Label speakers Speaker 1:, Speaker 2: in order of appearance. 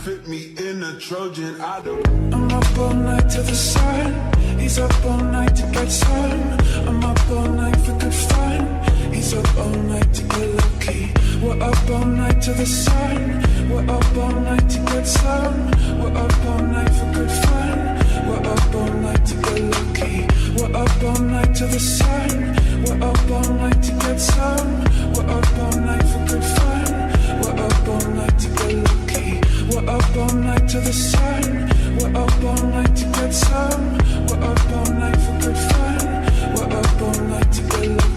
Speaker 1: fit me in a Trojan. I don't.
Speaker 2: I'm up all night to the sun. He's up all night to get some. I'm up all night for good fun. He's up all night to get lucky. We're up all night to the sun. We're up all night to get some. We're up all night for good fun. We're up all night to get lucky. We're up all night to the sun. We're up all night to get some. We're up all night for good fun. We're up all night to get lucky. We're up all night to the sun. We're up all night to get some. We're up all night for good fun. We're up all night to get lucky.